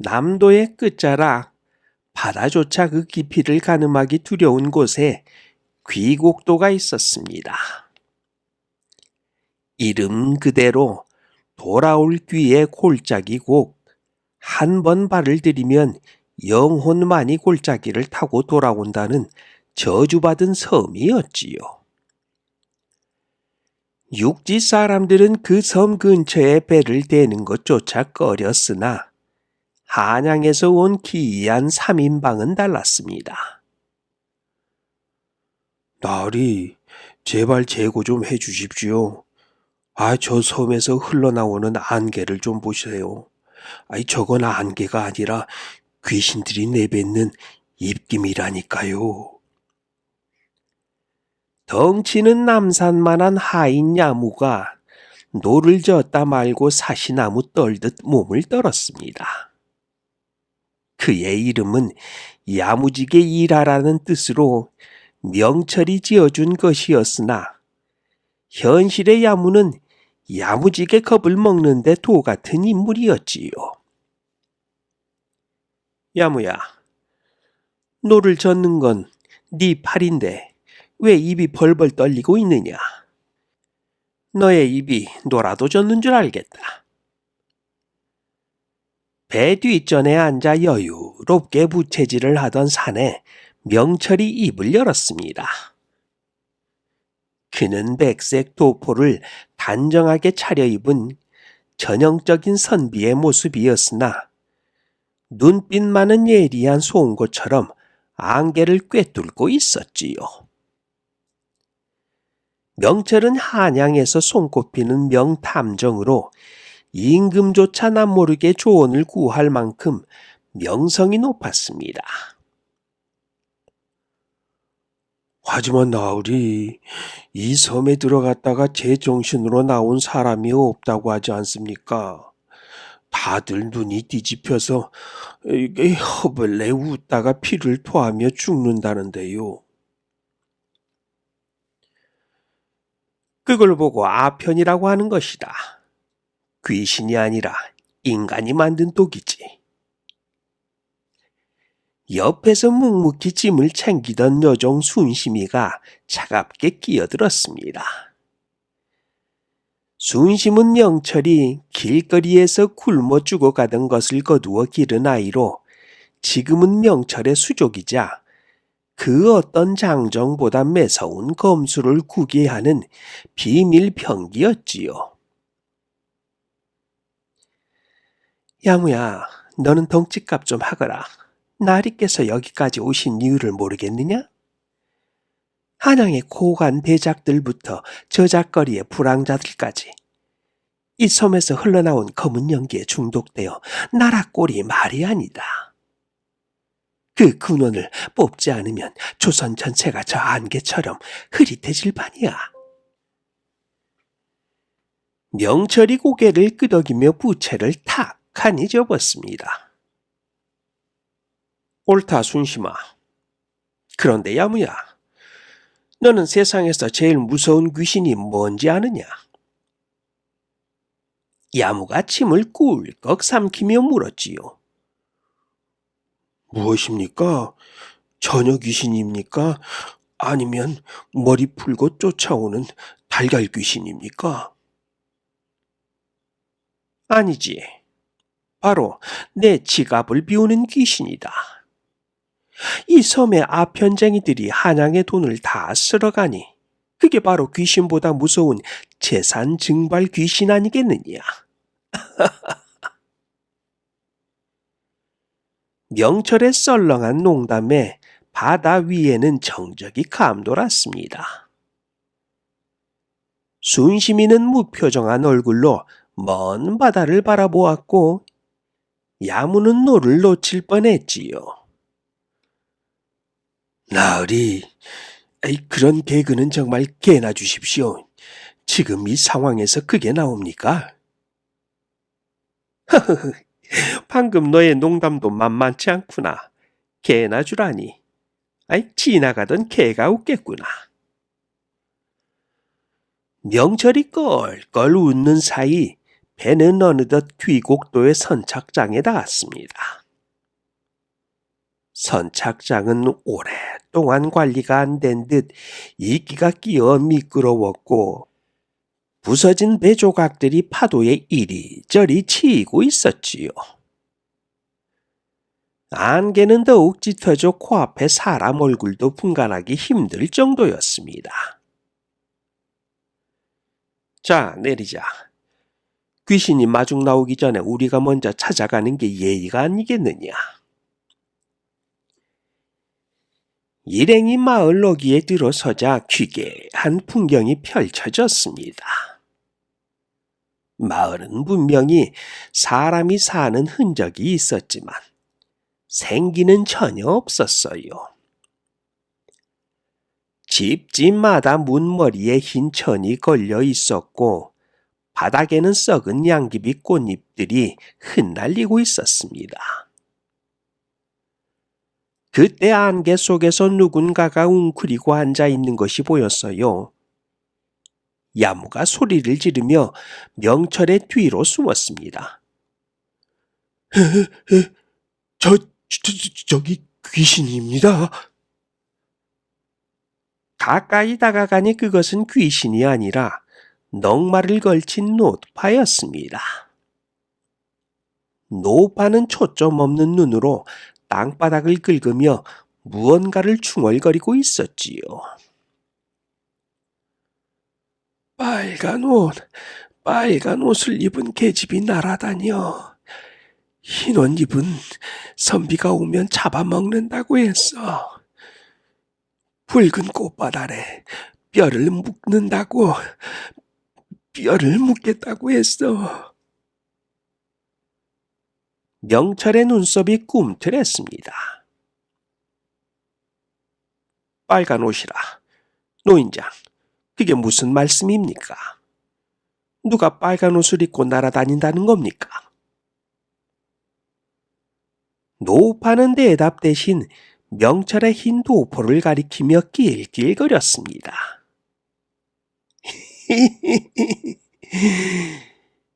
남도의 끝자락, 바다조차 그 깊이를 가늠하기 두려운 곳에 귀곡도가 있었습니다. 이름 그대로 돌아올 귀의 골짜기 곡, 한 번 발을 들이면 영혼만이 골짜기를 타고 돌아온다는 저주받은 섬이었지요. 육지 사람들은 그 섬 근처에 배를 대는 것조차 꺼렸으나 한양에서 온 기이한 3인방은 달랐습니다. 나으리, 제발 제고 좀 해주십시오. 저 섬에서 흘러나오는 안개를 좀 보세요. 저건 안개가 아니라 귀신들이 내뱉는 입김이라니까요. 덩치는 남산만한 하인 야무가 노를 젓다 말고 사시나무 떨듯 몸을 떨었습니다. 그의 이름은 야무지게 일하라는 뜻으로 명철이 지어준 것이었으나 현실의 야무는 야무지게 겁을 먹는데 도 같은 인물이었지요. 야무야, 노를 젓는 건 네 팔인데 왜 입이 벌벌 떨리고 있느냐? 너의 입이 노라도 젓는 줄 알겠다. 배 뒷전에 앉아 여유롭게 부채질을 하던 산에 명철이 입을 열었습니다. 그는 백색 도포를 단정하게 차려입은 전형적인 선비의 모습이었으나 눈빛만은 예리한 송곳처럼 안개를 꿰뚫고 있었지요. 명철은 한양에서 손꼽히는 명탐정으로 임금조차 남모르게 조언을 구할 만큼 명성이 높았습니다. 하지만 나으리, 이 섬에 들어갔다가 제정신으로 나온 사람이 없다고 하지 않습니까? 다들 눈이 뒤집혀서 허벌레 웃다가 피를 토하며 죽는다는데요. 그걸 보고 아편이라고 하는 것이다. 귀신이 아니라 인간이 만든 독이지. 옆에서 묵묵히 짐을 챙기던 여종 순심이가 차갑게 끼어들었습니다. 순심은 명철이 길거리에서 굶어 죽어가던 것을 거두어 기른 아이로 지금은 명철의 수족이자 그 어떤 장정보다 매서운 검수를 구게 하는 비밀 병기였지요. 야무야, 너는 덩치값 좀 하거라. 나리께서 여기까지 오신 이유를 모르겠느냐? 한양의 고관 대작들부터 저작거리의 불황자들까지 이 섬에서 흘러나온 검은 연기에 중독되어 나라 꼴이 말이 아니다. 그 근원을 뽑지 않으면 조선 전체가 저 안개처럼 흐릿해질 판이야. 명철이 고개를 끄덕이며 부채를 탁하니 접었습니다. 옳다, 순심아. 그런데 야무야, 너는 세상에서 제일 무서운 귀신이 뭔지 아느냐? 야무가 침을 꿀꺽 삼키며 물었지요. 무엇입니까? 처녀 귀신입니까? 아니면 머리 풀고 쫓아오는 달걀 귀신입니까? 아니지. 바로 내 지갑을 비우는 귀신이다. 이 섬의 아편쟁이들이 한양의 돈을 다 쓸어가니 그게 바로 귀신보다 무서운 재산 증발 귀신 아니겠느냐. 명철의 썰렁한 농담에 바다 위에는 정적이 감돌았습니다. 순심이는 무표정한 얼굴로 먼 바다를 바라보았고 야무는 노를 놓칠 뻔했지요. 나으리, 그런 개그는 정말 개나 주십시오. 지금 이 상황에서 그게 나옵니까? 방금 너의 농담도 만만치 않구나. 개나 주라니. 지나가던 개가 웃겠구나. 명철이 껄껄 웃는 사이 배는 어느덧 귀곡도의 선착장에 닿았습니다. 선착장은 오랫동안 관리가 안 된 듯 이끼가 끼어 미끄러웠고 부서진 배 조각들이 파도에 이리저리 치이고 있었지요. 안개는 더욱 짙어져 코앞에 사람 얼굴도 분간하기 힘들 정도였습니다. 자, 내리자. 귀신이 마중 나오기 전에 우리가 먼저 찾아가는 게 예의가 아니겠느냐. 일행이 마을 어귀에 들어서자 귀괴한 풍경이 펼쳐졌습니다. 마을은 분명히 사람이 사는 흔적이 있었지만 생기는 전혀 없었어요. 집집마다 문머리에 흰 천이 걸려 있었고 바닥에는 썩은 양귀비 꽃잎들이 흩날리고 있었습니다. 그때 안개 속에서 누군가가 웅크리고 앉아 있는 것이 보였어요. 야무가 소리를 지르며 명철의 뒤로 숨었습니다. 저기 귀신입니다. 가까이 다가가니 그것은 귀신이 아니라 넉마를 걸친 노파였습니다. 노파는 초점 없는 눈으로 땅바닥을 긁으며 무언가를 중얼거리고 있었지요. 빨간 옷을 입은 계집이 날아다녀. 흰 옷 입은 선비가 오면 잡아먹는다고 했어. 붉은 꽃밭 아래 뼈를 묻겠다고 했어. 명철의 눈썹이 꿈틀했습니다. 빨간 옷이라. 노인장, 그게 무슨 말씀입니까? 누가 빨간 옷을 입고 날아다닌다는 겁니까? 노파는 대답 대신 명철의 흰 도포를 가리키며 낄낄거렸습니다.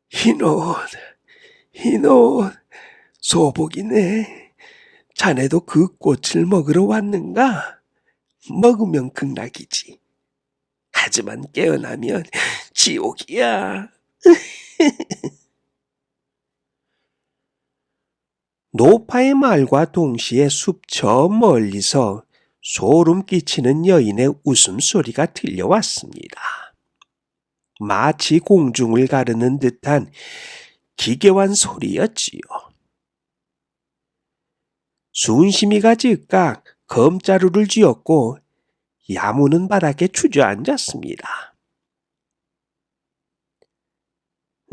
흰 옷, 소복이네. 자네도 그 꽃을 먹으러 왔는가? 먹으면 극락이지. 하지만 깨어나면 지옥이야. 노파의 말과 동시에 숲 저 멀리서 소름 끼치는 여인의 웃음소리가 들려왔습니다. 마치 공중을 가르는 듯한 기괴한 소리였지요. 순심이가 즉각 검자루를 쥐었고 야무는 바닥에 주저앉았습니다.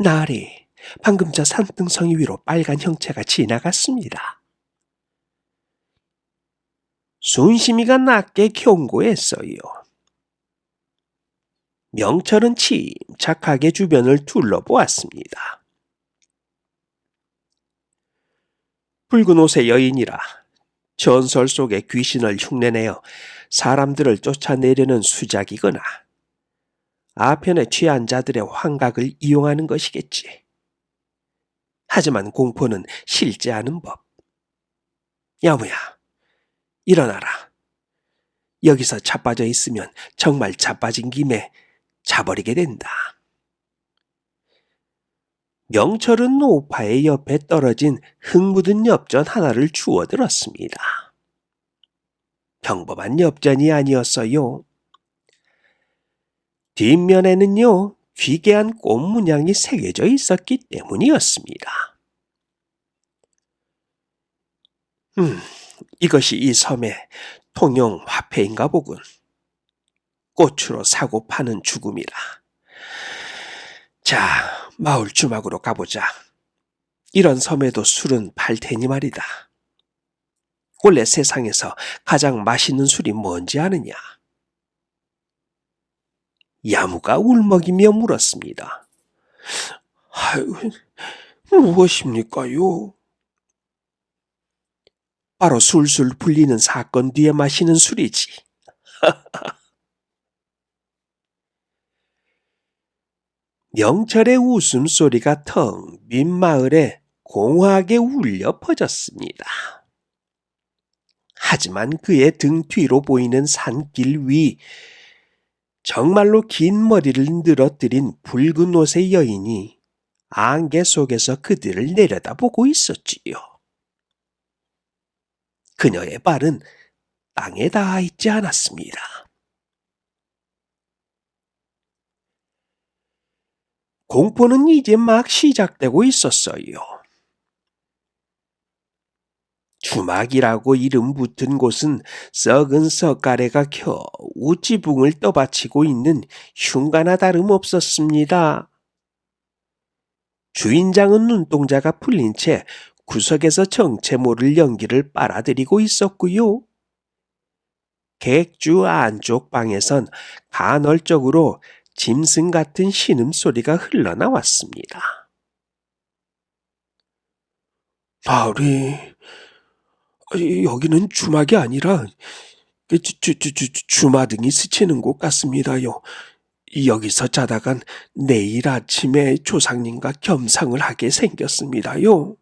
나리, 방금 저 산등성이 위로 빨간 형체가 지나갔습니다. 순심이가 낮게 경고했어요. 명철은 침착하게 주변을 둘러보았습니다. 붉은 옷의 여인이라 전설 속의 귀신을 흉내내어 사람들을 쫓아내려는 수작이거나 아편에 취한 자들의 환각을 이용하는 것이겠지. 하지만 공포는 실제 않은 법. 야무야, 일어나라. 여기서 자빠져 있으면 정말 자빠진 김에 자버리게 된다. 명철은 노파의 옆에 떨어진 흙 묻은 엽전 하나를 주워들었습니다. 평범한 엽전이 아니었어요. 뒷면에는요, 귀괴한 꽃 문양이 새겨져 있었기 때문이었습니다. 이것이 이 섬의 통용 화폐인가 보군. 꽃으로 사고 파는 죽음이라. 자, 마을 주막으로 가보자. 이런 섬에도 술은 팔 테니 말이다. 원래 세상에서 가장 맛있는 술이 뭔지 아느냐? 야무가 울먹이며 물었습니다. 아유, 무엇입니까요? 바로 술술 불리는 사건 뒤에 마시는 술이지. 명철의 웃음소리가 텅 빈 마을에 공허하게 울려 퍼졌습니다. 하지만 그의 등 뒤로 보이는 산길 위 정말로 긴 머리를 늘어뜨린 붉은 옷의 여인이 안개 속에서 그들을 내려다보고 있었지요. 그녀의 발은 땅에 닿아 있지 않았습니다. 공포는 이제 막 시작되고 있었어요. 주막이라고 이름 붙은 곳은 썩은 석가래가 겨우 지붕을 떠받치고 있는 흉가나 다름없었습니다. 주인장은 눈동자가 풀린 채 구석에서 정체 모를 연기를 빨아들이고 있었고요. 객주 안쪽 방에선 간헐적으로 짐승 같은 신음소리가 흘러나왔습니다. 나으리, 여기는 주막이 아니라 주마등이 스치는 곳 같습니다요. 여기서 자다간 내일 아침에 조상님과 겸상을 하게 생겼습니다요.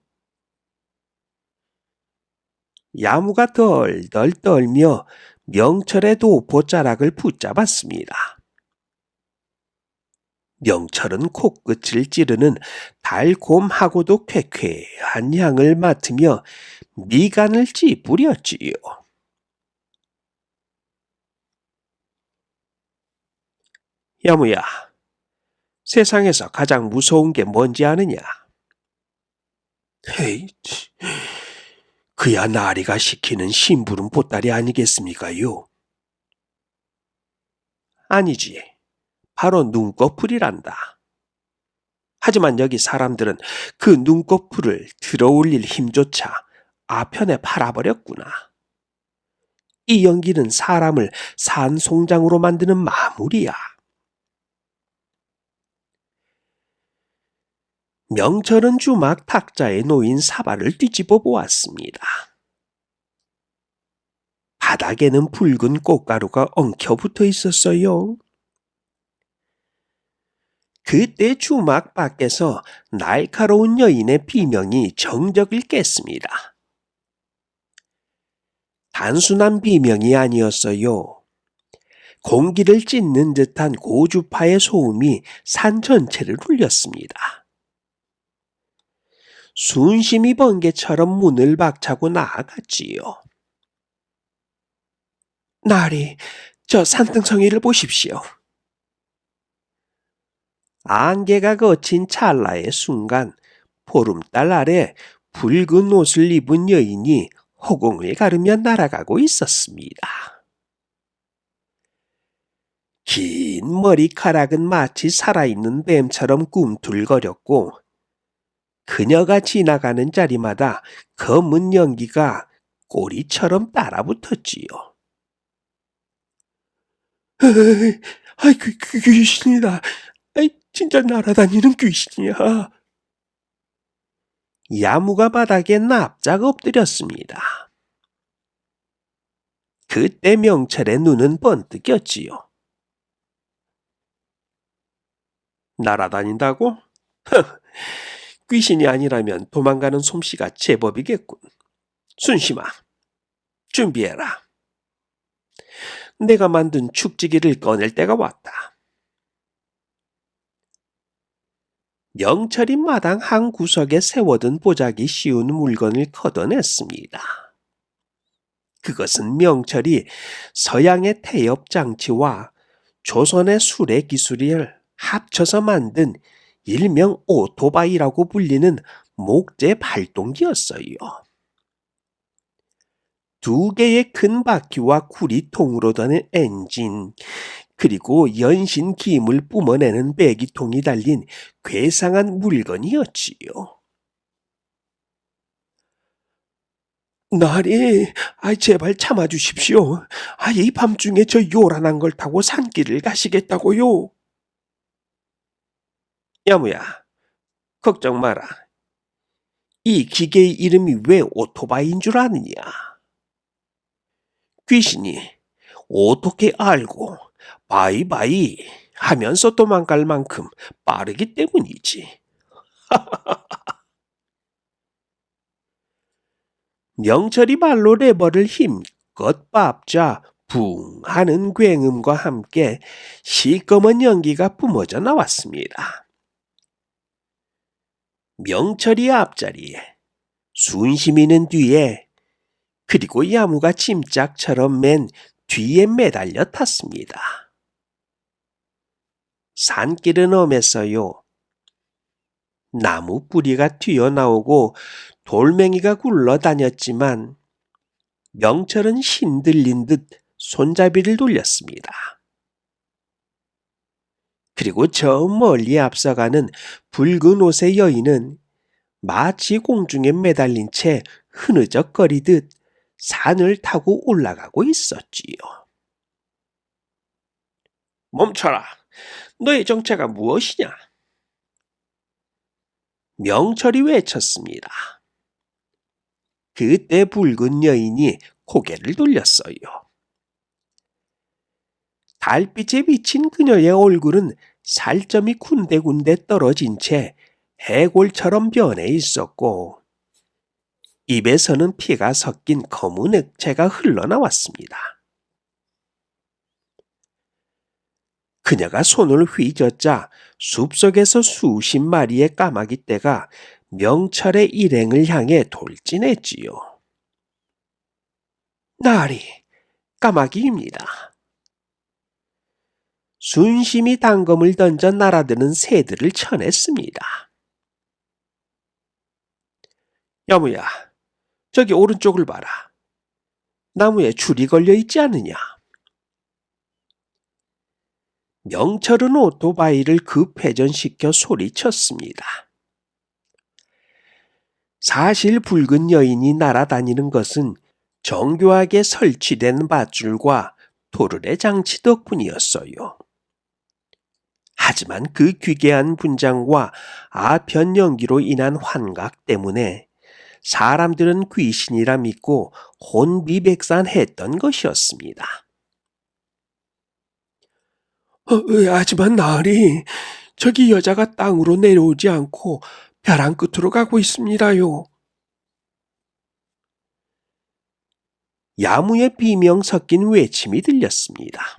야무가 덜덜 떨며 명철의 도포자락을 붙잡았습니다. 명철은 코끝을 찌르는 달콤하고도 쾌쾌한 향을 맡으며 미간을 찌푸렸지요. 야무야, 세상에서 가장 무서운 게 뭔지 아느냐? 헤이, 그야 나리가 시키는 심부름 보따리 아니겠습니까요? 아니지. 바로 눈꺼풀이란다. 하지만 여기 사람들은 그 눈꺼풀을 들어올릴 힘조차 아편에 팔아버렸구나. 이 연기는 사람을 산송장으로 만드는 마물이야. 명철은 주막 탁자에 놓인 사발을 뒤집어 보았습니다. 바닥에는 붉은 꽃가루가 엉켜붙어 있었어요. 그때 주막 밖에서 날카로운 여인의 비명이 정적을 깼습니다. 단순한 비명이 아니었어요. 공기를 찢는 듯한 고주파의 소음이 산 전체를 울렸습니다. 순심이 번개처럼 문을 박차고 나아갔지요. 나리, 저 산등성이를 보십시오. 안개가 거친 찰나의 순간 보름달 아래 붉은 옷을 입은 여인이 허공을 가르며 날아가고 있었습니다. 긴 머리카락은 마치 살아있는 뱀처럼 꿈틀거렸고 그녀가 지나가는 자리마다 검은 연기가 꼬리처럼 따라붙었지요. 아이, 귀신이다. 아이, 진짜 날아다니는 귀신이야. 야무가 바닥에 납작 엎드렸습니다. 그때 명철의 눈은 번뜩였지요. 날아다닌다고? 귀신이 아니라면 도망가는 솜씨가 제법이겠군. 순심아, 준비해라. 내가 만든 축지기를 꺼낼 때가 왔다. 명철이 마당 한 구석에 세워둔 보자기 씌운 물건을 걷어냈습니다. 그것은 명철이 서양의 태엽 장치와 조선의 수레 기술을 합쳐서 만든 일명 오토바이라고 불리는 목재 발동기였어요. 두 개의 큰 바퀴와 구리통으로 다는 엔진, 그리고 연신 김을 뿜어내는 배기통이 달린 괴상한 물건이었지요. 나리, 제발 참아주십시오. 이 밤중에 저 요란한 걸 타고 산길을 가시겠다고요? 야무야, 걱정 마라. 이 기계의 이름이 왜 오토바이인 줄 아느냐? 귀신이 어떻게 알고 바이바이 하면서 도망갈 만큼 빠르기 때문이지. 명철이 발로 레버를 힘껏 밟자 붕 하는 굉음과 함께 시꺼먼 연기가 뿜어져 나왔습니다. 명철이 앞자리에, 순심이는 뒤에, 그리고 야무가 짐짝처럼 맨 뒤에 매달려 탔습니다. 산길은 험했어요. 나무 뿌리가 튀어나오고 돌멩이가 굴러다녔지만 명철은 힘들린 듯 손잡이를 돌렸습니다. 그리고 저 멀리 앞서가는 붉은 옷의 여인은 마치 공중에 매달린 채 흐느적거리듯 산을 타고 올라가고 있었지요. 멈춰라! 너의 정체가 무엇이냐? 명철이 외쳤습니다. 그때 붉은 여인이 고개를 돌렸어요. 달빛에 비친 그녀의 얼굴은 살점이 군데군데 떨어진 채 해골처럼 변해 있었고 입에서는 피가 섞인 검은 액체가 흘러나왔습니다. 그녀가 손을 휘젓자 숲속에서 수십 마리의 까마귀 떼가 명철의 일행을 향해 돌진했지요. 나리, 까마귀입니다. 순심히 단검을 던져 날아드는 새들을 쳐냈습니다. 여무야, 저기 오른쪽을 봐라. 나무에 줄이 걸려 있지 않느냐? 명철은 오토바이를 급회전시켜 소리쳤습니다. 사실 붉은 여인이 날아다니는 것은 정교하게 설치된 밧줄과 토르의 장치 덕분이었어요. 하지만 그 귀괴한 분장과 아편 연기로 인한 환각 때문에 사람들은 귀신이라 믿고 혼비백산했던 것이었습니다. 하지만 나으리, 저기 여자가 땅으로 내려오지 않고 벼랑 끝으로 가고 있습니다요. 야무의 비명 섞인 외침이 들렸습니다.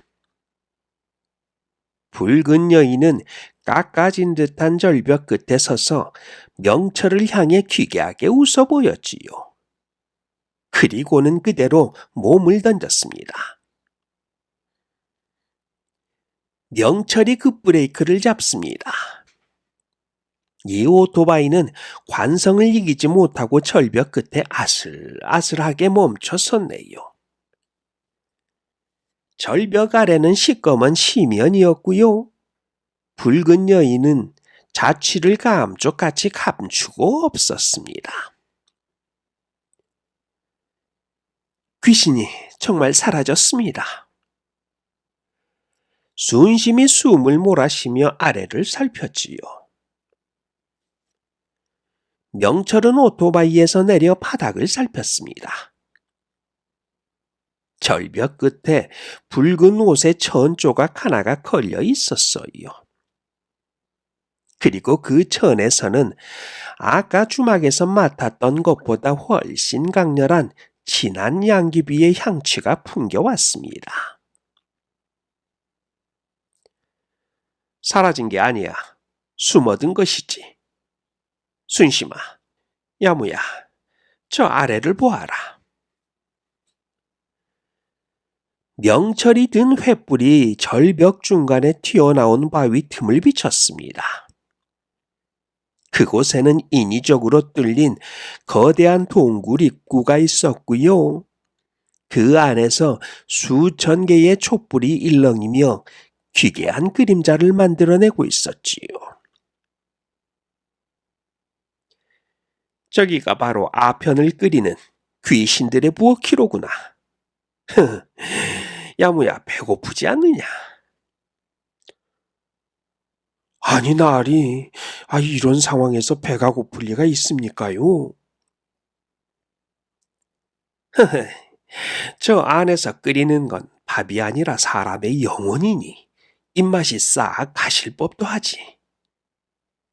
붉은 여인은 깎아진 듯한 절벽 끝에 서서 명철을 향해 기괴하게 웃어 보였지요. 그리고는 그대로 몸을 던졌습니다. 명철이 급브레이크를 잡습니다. 이 오토바이는 관성을 이기지 못하고 절벽 끝에 아슬아슬하게 멈춰섰네요. 절벽 아래는 시꺼먼 시면이었고요. 붉은 여인은 자취를 감쪽같이 감추고 없었습니다. 귀신이 정말 사라졌습니다. 순심히 숨을 몰아쉬며 아래를 살폈지요. 명철은 오토바이에서 내려 바닥을 살폈습니다. 절벽 끝에 붉은 옷의 천 조각 하나가 걸려 있었어요. 그리고 그 천에서는 아까 주막에서 맡았던 것보다 훨씬 강렬한 진한 양귀비의 향취가 풍겨왔습니다. 사라진 게 아니야. 숨어든 것이지. 순심아, 야무야, 저 아래를 보아라. 명철이 든 횃불이 절벽 중간에 튀어나온 바위 틈을 비쳤습니다. 그곳에는 인위적으로 뚫린 거대한 동굴 입구가 있었고요. 그 안에서 수천 개의 촛불이 일렁이며 기괴한 그림자를 만들어내고 있었지요. 저기가 바로 아편을 끓이는 귀신들의 부엌키로구나. 야무야, 배고프지 않느냐? 아니 나으리, 이런 상황에서 배가 고플 리가 있습니까요? 저 안에서 끓이는 건 밥이 아니라 사람의 영혼이니 입맛이 싹 가실 법도 하지.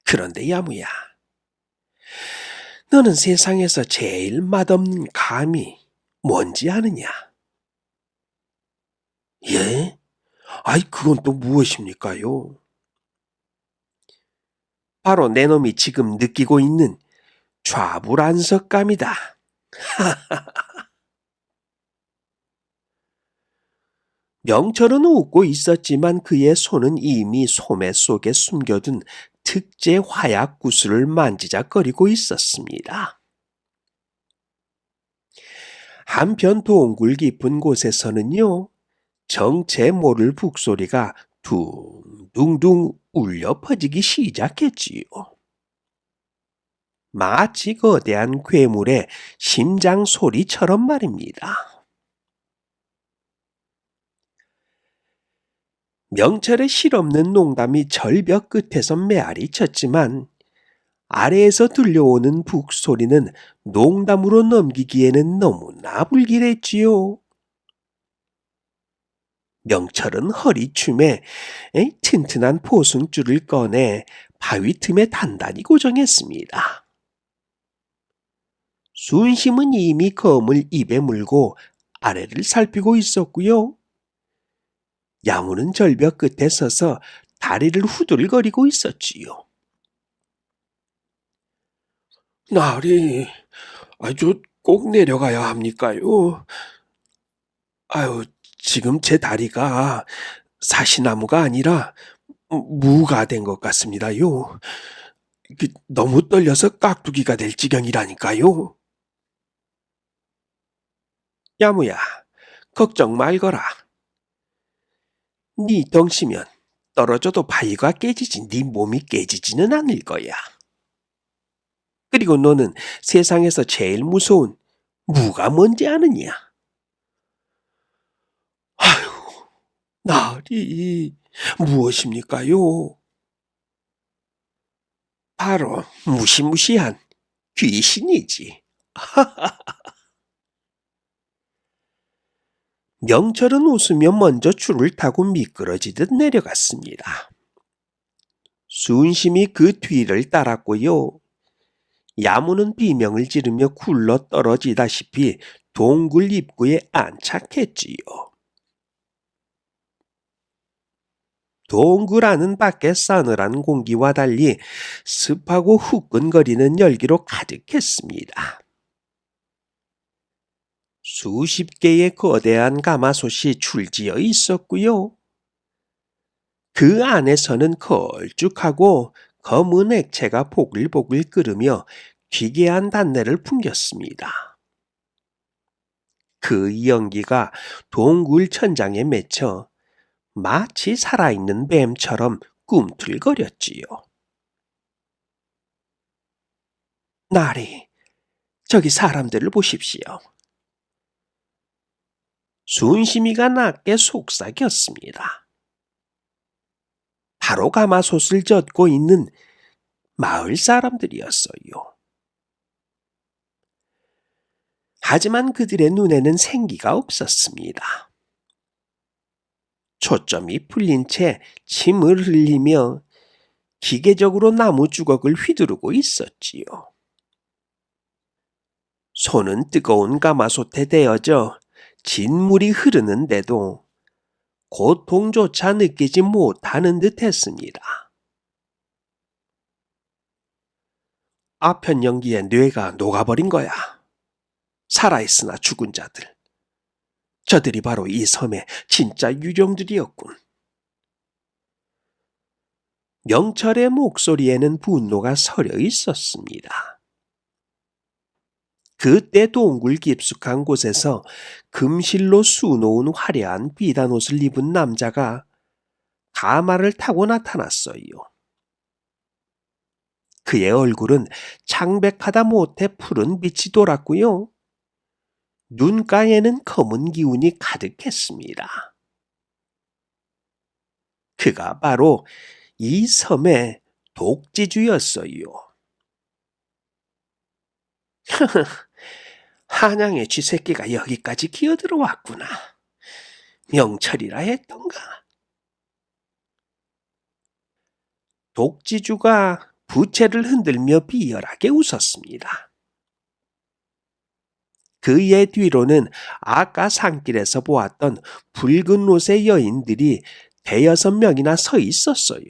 그런데 야무야, 너는 세상에서 제일 맛없는 감이 뭔지 아느냐? 예? 아이, 그건 또 무엇입니까요? 바로 내 놈이 지금 느끼고 있는 좌불안석감이다. 명철은 웃고 있었지만 그의 손은 이미 소매 속에 숨겨둔 특제 화약 구슬을 만지작거리고 있었습니다. 한편 동굴 깊은 곳에서는요, 정체 모를 북소리가 둥둥둥 울려 퍼지기 시작했지요. 마치 거대한 괴물의 심장 소리처럼 말입니다. 명철의 실없는 농담이 절벽 끝에서 메아리 쳤지만 아래에서 들려오는 북소리는 농담으로 넘기기에는 너무나 불길했지요. 명철은 허리춤에 튼튼한 포승줄을 꺼내 바위 틈에 단단히 고정했습니다. 순심은 이미 검을 입에 물고 아래를 살피고 있었고요. 야무는 절벽 끝에 서서 다리를 후들거리고 있었지요. 나으리, 저 꼭 내려가야 합니까요? 아유, 지금 제 다리가 사시나무가 아니라 무가 된 것 같습니다요. 너무 떨려서 깍두기가 될 지경이라니까요. 야무야, 걱정 말거라. 네 덩치면 떨어져도 바위가 깨지지 네 몸이 깨지지는 않을 거야. 그리고 너는 세상에서 제일 무서운 무가 뭔지 아느냐? 아휴, 나으리, 무엇입니까요? 바로 무시무시한 귀신이지. 명철은 웃으며 먼저 줄을 타고 미끄러지듯 내려갔습니다. 순심이 그 뒤를 따랐고요. 야무는 비명을 지르며 굴러 떨어지다시피 동굴 입구에 안착했지요. 동굴 안은 밖에 싸늘한 공기와 달리 습하고 후끈거리는 열기로 가득했습니다. 수십 개의 거대한 가마솥이 줄지어 있었고요. 그 안에서는 걸쭉하고 검은 액체가 보글보글 끓으며 기괴한 단내를 풍겼습니다. 그 연기가 동굴 천장에 맺혀 마치 살아있는 뱀처럼 꿈틀거렸지요. 나리, 저기 사람들을 보십시오. 순심이가 낮게 속삭였습니다. 바로 가마솥을 젓고 있는 마을 사람들이었어요. 하지만 그들의 눈에는 생기가 없었습니다. 초점이 풀린 채 침을 흘리며 기계적으로 나무 주걱을 휘두르고 있었지요. 손은 뜨거운 가마솥에 대어져 진물이 흐르는데도 고통조차 느끼지 못하는 듯 했습니다. 아편 연기에 뇌가 녹아버린 거야. 살아있으나 죽은 자들. 저들이 바로 이 섬의 진짜 유령들이었군. 명철의 목소리에는 분노가 서려 있었습니다. 그때 동굴 깊숙한 곳에서 금실로 수놓은 화려한 비단옷을 입은 남자가 가마를 타고 나타났어요. 그의 얼굴은 창백하다 못해 푸른 빛이 돌았고요. 눈가에는 검은 기운이 가득했습니다. 그가 바로 이 섬의 독지주였어요. 한양의 쥐새끼가 여기까지 기어들어왔구나. 명철이라 했던가. 독지주가 부채를 흔들며 비열하게 웃었습니다. 그의 뒤로는 아까 산길에서 보았던 붉은 옷의 여인들이 대여섯 명이나 서 있었어요.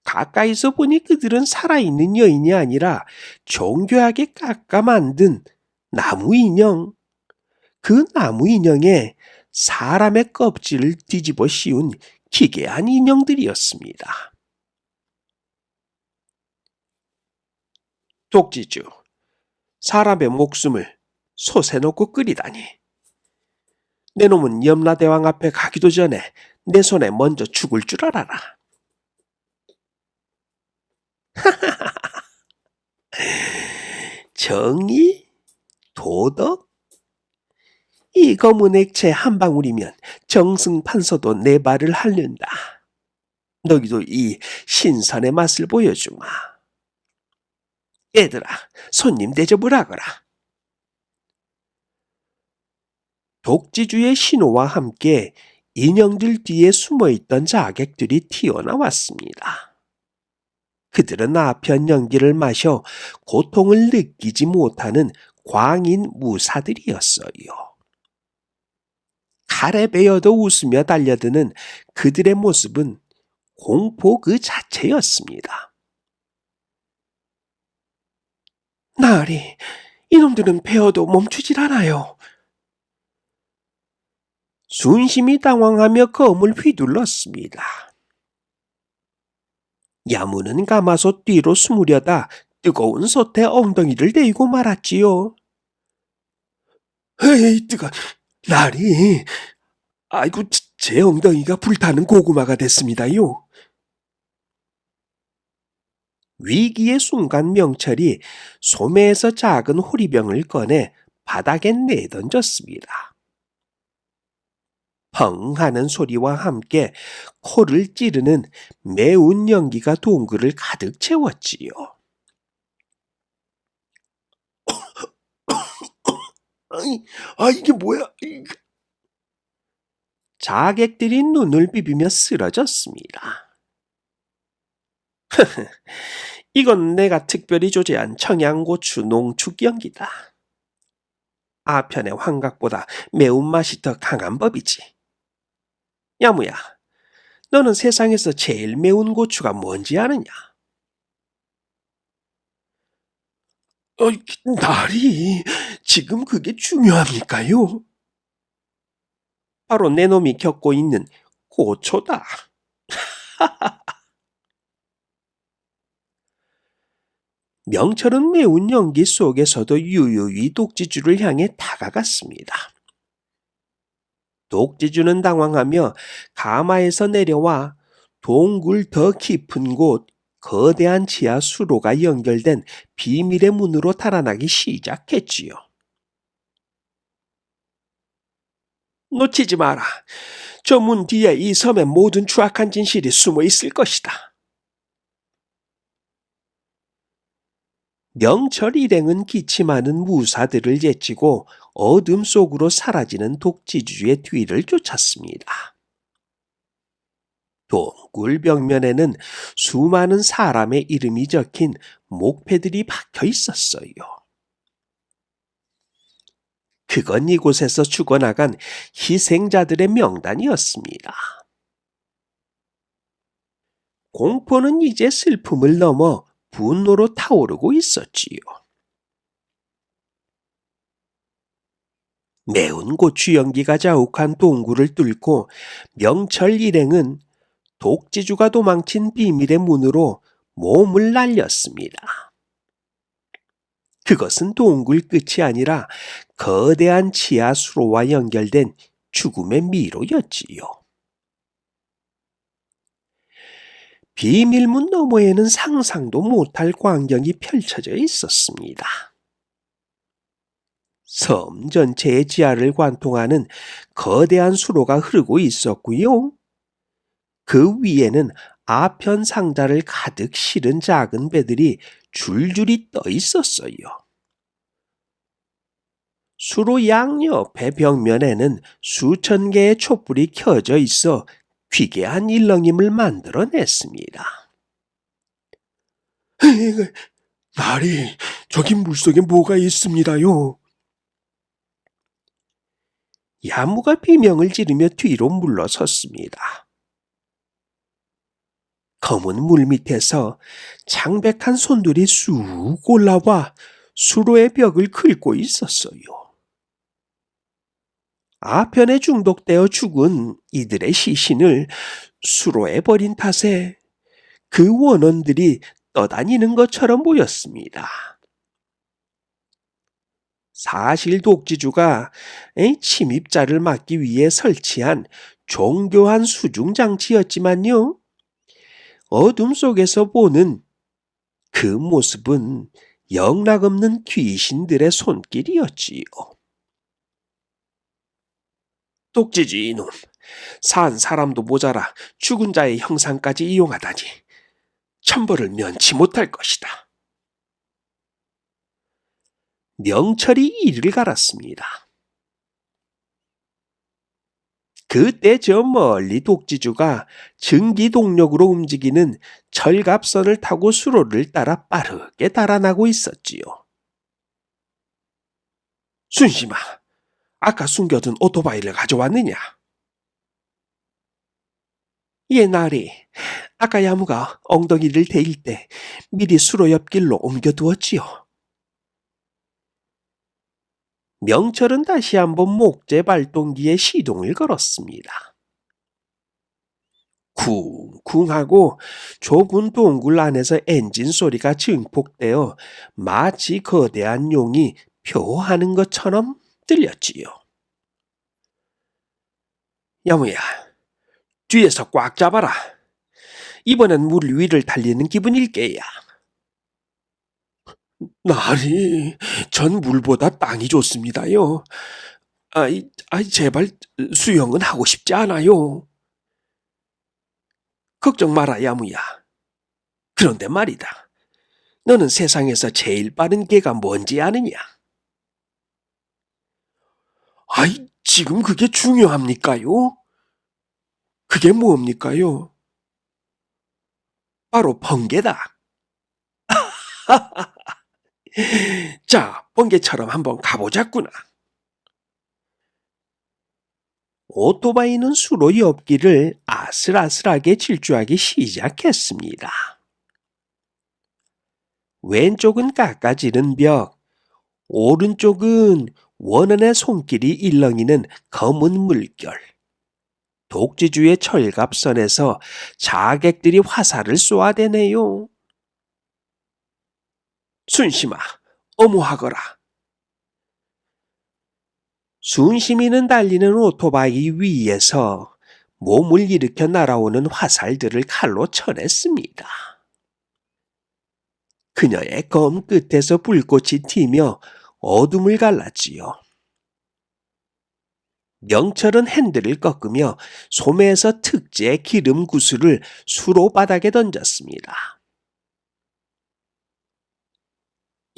가까이서 보니 그들은 살아있는 여인이 아니라 정교하게 깎아 만든 나무 인형. 그 나무 인형에 사람의 껍질을 뒤집어 씌운 기괴한 인형들이었습니다. 독지주, 사람의 목숨을 솥에 넣고 끓이다니. 내 놈은 염라대왕 앞에 가기도 전에 내 손에 먼저 죽을 줄 알아라. 정의? 도덕? 이 검은 액체 한 방울이면 정승판서도 내 발을 핥는다. 너희도 이 신선의 맛을 보여주마. 얘들아, 손님 대접을 하거라. 독지주의 신호와 함께 인형들 뒤에 숨어있던 자객들이 튀어나왔습니다. 그들은 아편 연기를 마셔 고통을 느끼지 못하는 광인 무사들이었어요. 칼에 베어도 웃으며 달려드는 그들의 모습은 공포 그 자체였습니다. 나으리, 이놈들은 베어도 멈추질 않아요. 순심이 당황하며 검을 휘둘렀습니다. 야무는 가마솥 뒤로 숨으려다 뜨거운 솥에 엉덩이를 대고 말았지요. 에이, 나리, 아이고, 제 엉덩이가 불타는 고구마가 됐습니다요. 위기의 순간 명철이 소매에서 작은 호리병을 꺼내 바닥에 내던졌습니다. 펑 하는 소리와 함께 코를 찌르는 매운 연기가 동굴을 가득 채웠지요. 이게 뭐야? 자객들이 눈을 비비며 쓰러졌습니다. 이건 내가 특별히 조제한 청양고추 농축 연기다. 아편의 환각보다 매운맛이 더 강한 법이지. 야무야, 너는 세상에서 제일 매운 고추가 뭔지 아느냐? 나리, 지금 그게 중요합니까요? 바로 내 놈이 겪고 있는 고초다. 명철은 매운 연기 속에서도 유유히 독지주를 향해 다가갔습니다. 독지주는 당황하며 가마에서 내려와 동굴 더 깊은 곳 거대한 지하 수로가 연결된 비밀의 문으로 달아나기 시작했지요. 놓치지 마라. 저 문 뒤에 이 섬의 모든 추악한 진실이 숨어 있을 것이다. 명철 일행은 기침하는 무사들을 제치고 어둠 속으로 사라지는 독지주의 뒤를 쫓았습니다. 동굴 벽면에는 수많은 사람의 이름이 적힌 목패들이 박혀 있었어요. 그건 이곳에서 죽어나간 희생자들의 명단이었습니다. 공포는 이제 슬픔을 넘어 분노로 타오르고 있었지요. 매운 고추 연기가 자욱한 동굴을 뚫고 명철 일행은 독지주가 도망친 비밀의 문으로 몸을 날렸습니다. 그것은 동굴 끝이 아니라 거대한 지하 수로와 연결된 죽음의 미로였지요. 비밀문 너머에는 상상도 못할 광경이 펼쳐져 있었습니다. 섬 전체의 지하를 관통하는 거대한 수로가 흐르고 있었고요. 그 위에는 아편 상자를 가득 실은 작은 배들이 줄줄이 떠 있었어요. 수로 양옆의 벽면에는 수천 개의 촛불이 켜져 있어 귀괴한 일렁임을 만들어냈습니다. 나리, 저기 물속에 뭐가 있습니다요. 야무가 비명을 지르며 뒤로 물러섰습니다. 검은 물 밑에서 창백한 손들이 쑥 올라와 수로의 벽을 긁고 있었어요. 아편에 중독되어 죽은 이들의 시신을 수로에 버린 탓에 그 원원들이 떠다니는 것처럼 보였습니다. 사실 독지주가 침입자를 막기 위해 설치한 정교한 수중장치였지만요. 어둠 속에서 보는 그 모습은 영락없는 귀신들의 손길이었지요. 독지주 이놈, 산 사람도 모자라 죽은 자의 형상까지 이용하다니 천벌을 면치 못할 것이다. 명철이 이를 갈았습니다. 그때 저 멀리 독지주가 증기동력으로 움직이는 철갑선을 타고 수로를 따라 빠르게 달아나고 있었지요. 순심아, 아까 숨겨둔 오토바이를 가져왔느냐? 예, 나리. 아까 야무가 엉덩이를 대일 때 미리 수로 옆길로 옮겨두었지요. 명철은 다시 한번 목재 발동기에 시동을 걸었습니다. 쿵쿵하고 좁은 동굴 안에서 엔진 소리가 증폭되어 마치 거대한 용이 표하는 것처럼 들렸지요. 야무야, 뒤에서 꽉 잡아라. 이번엔 물 위를 달리는 기분일 게야. 나리, 전 물보다 땅이 좋습니다요. 제발 수영은 하고 싶지 않아요. 걱정 마라, 야무야. 그런데 말이다. 너는 세상에서 제일 빠른 개가 뭔지 아느냐? 지금 그게 중요합니까요? 그게 뭡니까요? 바로 번개다. 자, 번개처럼 한번 가보자꾸나. 오토바이는 수로 옆길을 아슬아슬하게 질주하기 시작했습니다. 왼쪽은 깎아지른 벽, 오른쪽은 원원의 손길이 일렁이는 검은 물결. 독지주의 철갑선에서 자객들이 화살을 쏘아대네요. 순심아, 어모하거라. 순심이는 달리는 오토바이 위에서 몸을 일으켜 날아오는 화살들을 칼로 쳐냈습니다. 그녀의 검 끝에서 불꽃이 튀며 어둠을 갈랐지요. 명철은 핸들을 꺾으며 소매에서 특제 기름 구슬을 수로 바닥에 던졌습니다.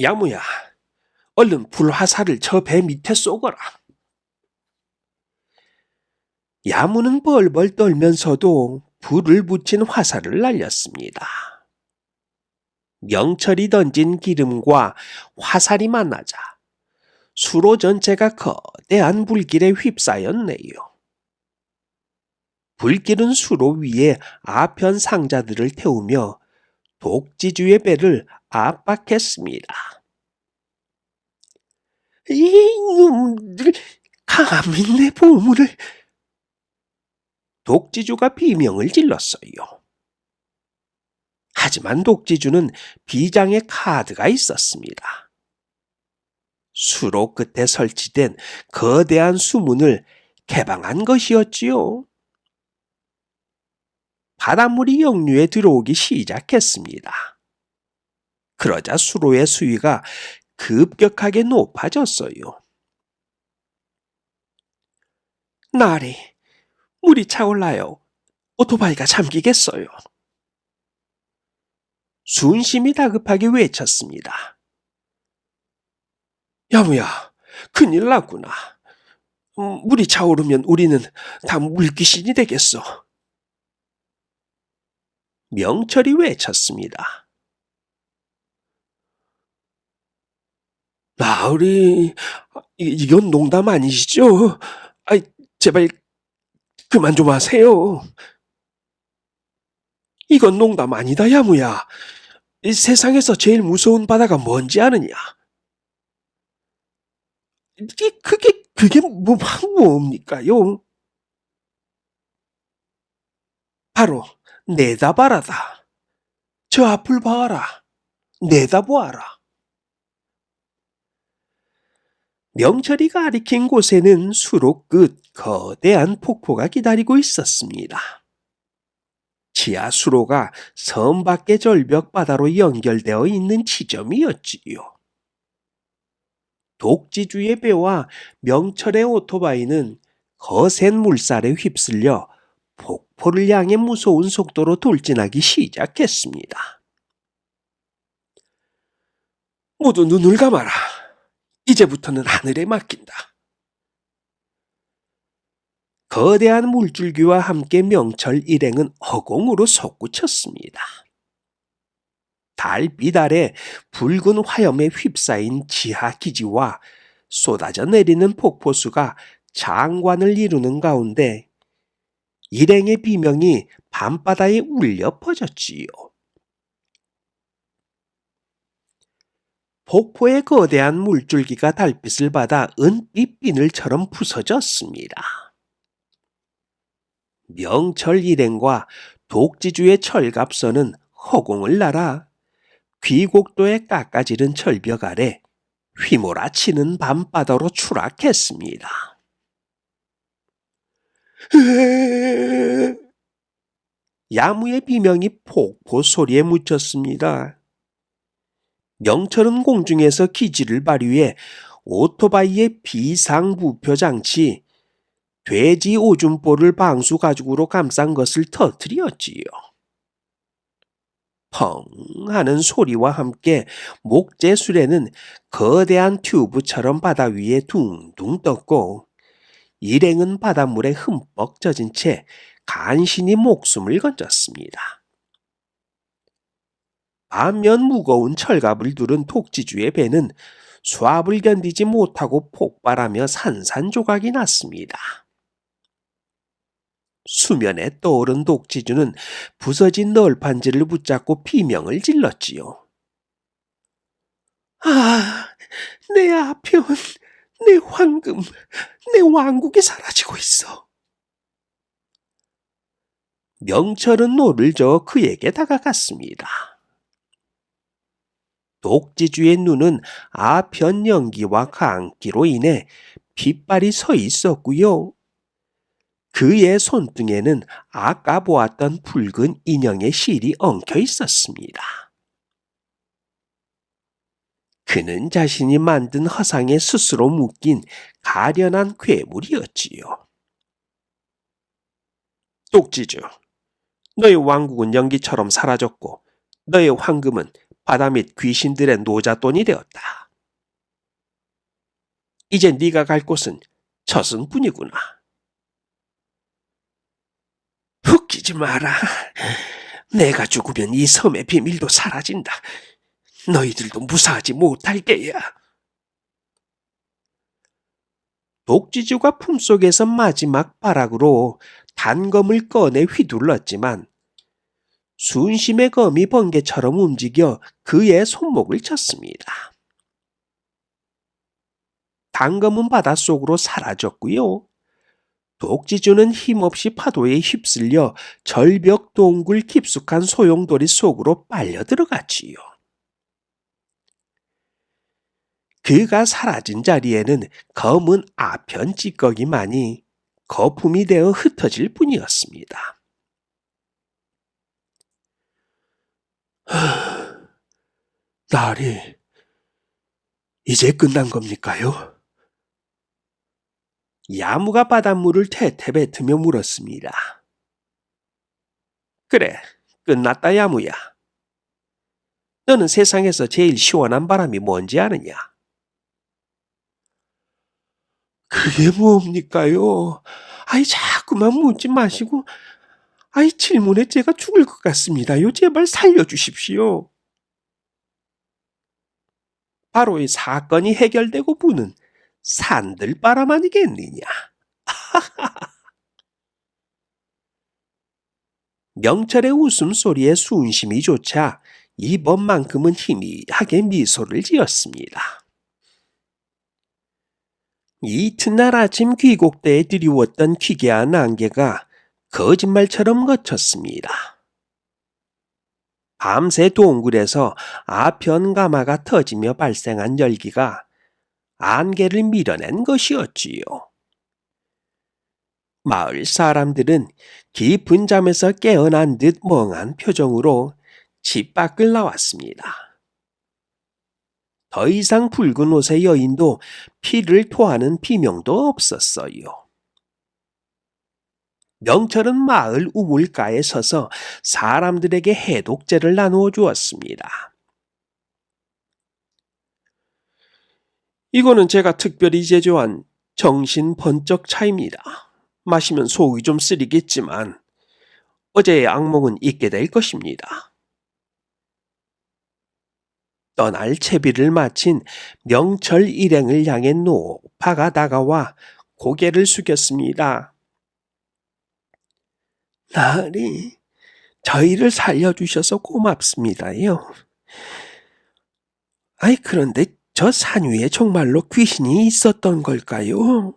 야무야, 얼른 불화살을 저 배 밑에 쏘거라. 야무는 벌벌 떨면서도 불을 붙인 화살을 날렸습니다. 명철이 던진 기름과 화살이 만나자 수로 전체가 거대한 불길에 휩싸였네요. 불길은 수로 위에 아편 상자들을 태우며 독지주의 배를 압박했습니다. 이놈들, 감히 내 보물을... 독지주가 비명을 질렀어요. 하지만 독지주는 비장의 카드가 있었습니다. 수로 끝에 설치된 거대한 수문을 개방한 것이었지요. 바닷물이 역류에 들어오기 시작했습니다. 그러자 수로의 수위가 급격하게 높아졌어요. 나리, 물이 차올라요. 오토바이가 잠기겠어요. 순심이 다급하게 외쳤습니다. 야무야, 큰일 났구나. 물이 차오르면 우리는 다 물귀신이 되겠어. 명철이 외쳤습니다. 나으리, 이건 농담 아니시죠? 아이, 제발 그만 좀 하세요. 이건 농담 아니다, 야무야. 이 세상에서 제일 무서운 바다가 뭔지 아느냐? 그게 뭡니까요? 바로 내다바라다. 저 앞을 봐라. 내다보아라. 명철이가 가리킨 곳에는 수로 끝 거대한 폭포가 기다리고 있었습니다. 지하 수로가 섬 밖의 절벽 바다로 연결되어 있는 지점이었지요. 독지주의 배와 명철의 오토바이는 거센 물살에 휩쓸려 폭포를 향해 무서운 속도로 돌진하기 시작했습니다. 모두 눈을 감아라. 이제부터는 하늘에 맡긴다. 거대한 물줄기와 함께 명철 일행은 허공으로 솟구쳤습니다. 달빛 아래 붉은 화염에 휩싸인 지하 기지와 쏟아져 내리는 폭포수가 장관을 이루는 가운데 일행의 비명이 밤바다에 울려 퍼졌지요. 폭포의 거대한 물줄기가 달빛을 받아 은빛 비늘처럼 부서졌습니다. 명철 일행과 독지주의 철갑선은 허공을 날아 귀곡도에 깎아지른 절벽 아래 휘몰아치는 밤바다로 추락했습니다. 야무의 비명이 폭포 소리에 묻혔습니다. 명철은 공중에서 기지를 발휘해 오토바이의 비상부표 장치, 돼지 오줌볼을 방수 가죽으로 감싼 것을 터뜨렸지요. 펑 하는 소리와 함께 목재수레는 거대한 튜브처럼 바다 위에 둥둥 떴고 일행은 바닷물에 흠뻑 젖은 채 간신히 목숨을 건졌습니다. 반면 무거운 철갑을 두른 독지주의 배는 수압을 견디지 못하고 폭발하며 산산조각이 났습니다. 수면에 떠오른 독지주는 부서진 널판지를 붙잡고 비명을 질렀지요. 아, 내 아편, 내 황금, 내 왕국이 사라지고 있어. 명철은 노를 저어 그에게 다가갔습니다. 독지주의 눈은 아편 연기와 광기로 인해 핏발이 서 있었고요. 그의 손등에는 아까 보았던 붉은 인형의 실이 엉켜 있었습니다. 그는 자신이 만든 허상에 스스로 묶인 가련한 괴물이었지요. 독지주, 너의 왕국은 연기처럼 사라졌고 너의 황금은 바다 및 귀신들의 노잣돈이 되었다. 이제 네가 갈 곳은 저승뿐이구나. 웃기지 마라. 내가 죽으면 이 섬의 비밀도 사라진다. 너희들도 무사하지 못할 게야. 독지주가 품속에서 마지막 발악으로 단검을 꺼내 휘둘렀지만 순심의 검이 번개처럼 움직여 그의 손목을 쳤습니다. 단검은 바닷속으로 사라졌고요. 독지주는 힘없이 파도에 휩쓸려 절벽 동굴 깊숙한 소용돌이 속으로 빨려 들어갔지요. 그가 사라진 자리에는 검은 아편 찌꺼기만이 거품이 되어 흩어질 뿐이었습니다. 나으리, 이제 끝난 겁니까요? 야무가 바닷물을 태태 뱉으며 물었습니다. 그래, 끝났다 야무야. 너는 세상에서 제일 시원한 바람이 뭔지 아느냐? 그게 뭡니까요? 아이 자꾸만 묻지 마시고 아이, 질문에 제가 죽을 것 같습니다요. 제발 살려주십시오. 바로 이 사건이 해결되고 부는 산들바람 아니겠느냐. 명철의 웃음소리에 순심이 조차 이번만큼은 희미하게 미소를 지었습니다. 이튿날 아침 귀곡대에 드리웠던 기괴한 안개가 거짓말처럼 걷혔습니다. 밤새 동굴에서 아편가마가 터지며 발생한 열기가 안개를 밀어낸 것이었지요. 마을 사람들은 깊은 잠에서 깨어난 듯 멍한 표정으로 집 밖을 나왔습니다. 더 이상 붉은 옷의 여인도 피를 토하는 비명도 없었어요. 명철은 마을 우물가에 서서 사람들에게 해독제를 나누어 주었습니다. 이거는 제가 특별히 제조한 정신 번쩍 차입니다. 마시면 속이 좀 쓰리겠지만 어제의 악몽은 잊게 될 것입니다. 떠날 채비를 마친 명철 일행을 향해 노파가 다가와 고개를 숙였습니다. 나으리, 저희를 살려주셔서 고맙습니다요. 아이, 그런데 저 산 위에 정말로 귀신이 있었던 걸까요?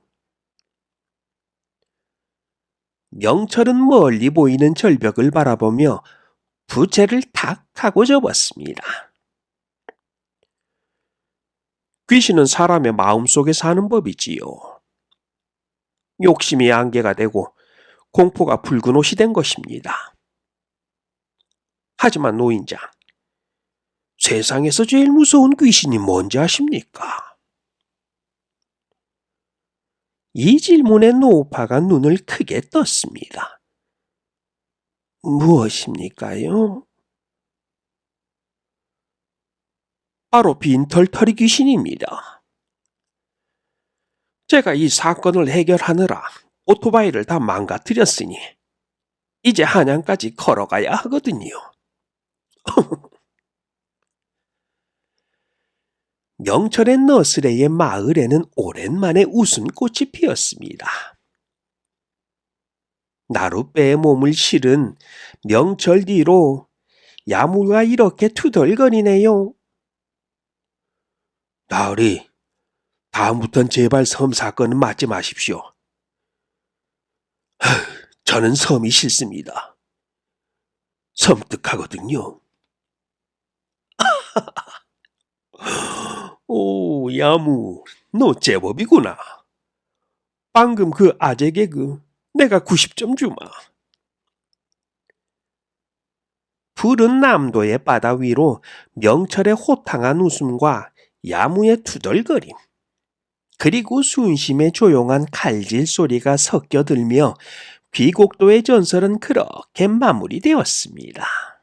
명철은 멀리 보이는 절벽을 바라보며 부채를 탁 하고 접었습니다. 귀신은 사람의 마음속에 사는 법이지요. 욕심이 안개가 되고 공포가 붉은 옷이 된 것입니다. 하지만 노인장, 세상에서 제일 무서운 귀신이 뭔지 아십니까? 이 질문에 노파가 눈을 크게 떴습니다. 무엇입니까요? 바로 빈털터리 귀신입니다. 제가 이 사건을 해결하느라 오토바이를 다 망가뜨렸으니 이제 한양까지 걸어가야 하거든요. 명철의 너스레의 마을에는 오랜만에 웃음꽃이 피었습니다. 나룻배에 몸을 실은 명철 뒤로 야무가 이렇게 투덜거리네요. 나으리, 다음부턴 제발 섬 사건은 맡지 마십시오. 저는 섬이 싫습니다. 섬뜩하거든요. 오, 야무, 너 제법이구나. 방금 그 아재 개그 내가 90점 주마. 푸른 남도의 바다 위로 명철의 호탕한 웃음과 야무의 투덜거림, 그리고 순심의 조용한 칼질 소리가 섞여들며 귀곡도의 전설은 그렇게 마무리되었습니다.